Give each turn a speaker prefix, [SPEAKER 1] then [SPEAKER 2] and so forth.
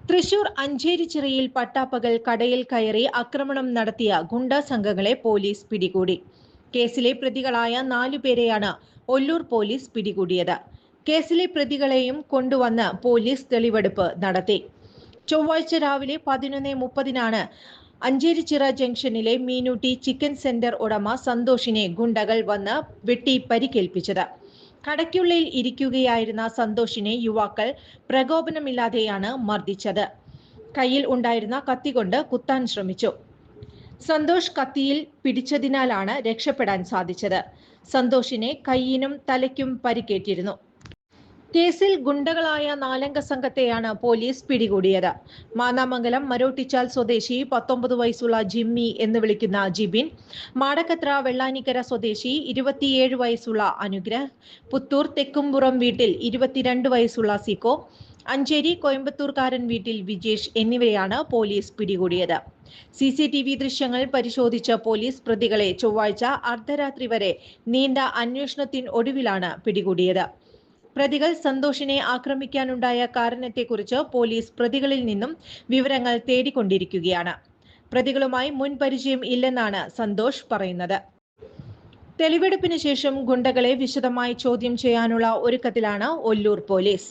[SPEAKER 1] തൃശൂർ അഞ്ചേരിച്ചിറയിൽ പട്ടാപ്പകൽ കടയിൽ കയറി ആക്രമണം നടത്തിയ ഗുണ്ടാ സംഘങ്ങളെ പോലീസ് പിടികൂടി. കേസിലെ പ്രതികളായ 4 പേരെയാണ് ഒല്ലൂർ പോലീസ് പിടികൂടിയത്. കേസിലെ പ്രതികളെയും കൊണ്ടുവന്ന് പോലീസ് തെളിവെടുപ്പ് നടത്തി. ചൊവ്വാഴ്ച രാവിലെ 11:30 അഞ്ചേരിച്ചിറ ജംഗ്ഷനിലെ മീനൂട്ടി ചിക്കൻ സെന്റർ ഉടമ സന്തോഷിനെ ഗുണ്ടകൾ വന്ന് വെട്ടി പരിക്കേൽപ്പിച്ചത്. കടയ്ക്കുള്ളിൽ ഇരിക്കുകയായിരുന്ന സന്തോഷിനെ യുവാക്കൾ പ്രകോപനമില്ലാതെയാണ് മർദ്ദിച്ചത്. കയ്യിൽ ഉണ്ടായിരുന്ന കത്തികൊണ്ട് കുത്താൻ ശ്രമിച്ചു. സന്തോഷ് കത്തിയിൽ പിടിച്ചതിനാലാണ് രക്ഷപ്പെടാൻ സാധിച്ചത്. സന്തോഷിനെ കൈയിനും തലയ്ക്കും പരിക്കേറ്റിരുന്നു. കേസിൽ ഗുണ്ടകളായ 4-അംഗ സംഘത്തെയാണ് പോലീസ് പിടികൂടിയത്. മാന്നാമംഗലം മരോട്ടിച്ചാൽ സ്വദേശി 19 വയസ്സുള്ള ജിമ്മി എന്ന് വിളിക്കുന്ന ജിബിൻ, മാടക്കത്ര വെള്ളാനിക്കര സ്വദേശി 27 വയസ്സുള്ള അനുഗ്രഹ്, പുത്തൂർ തെക്കുംപുറം വീട്ടിൽ 22 വയസ്സുള്ള സിക്കോ, അഞ്ചേരി കോയമ്പത്തൂർക്കാരൻ വീട്ടിൽ വിജേഷ് എന്നിവരെയാണ് പോലീസ് പിടികൂടിയത്. CCTV ദൃശ്യങ്ങൾ പരിശോധിച്ച പോലീസ് പ്രതികളെ ചൊവ്വാഴ്ച അർദ്ധരാത്രി വരെ നീണ്ട അന്വേഷണത്തിനൊടുവിലാണ് പിടികൂടിയത്. പ്രതികൾ സന്തോഷിനെ ആക്രമിക്കാനുണ്ടായ കാരണത്തെക്കുറിച്ച് പോലീസ് പ്രതികളിൽ നിന്നും വിവരങ്ങൾ തേടിക്കൊണ്ടിരിക്കുകയാണ്. പ്രതികളുമായി മുൻ പരിചയം ഇല്ലെന്നാണ് സന്തോഷ് പറയുന്നത്. തെളിവെടുപ്പിന് ശേഷം ഗുണ്ടകളെ വിശദമായി ചോദ്യം ചെയ്യാനുള്ള ഒരുക്കത്തിലാണ് ഒല്ലൂർ പോലീസ്.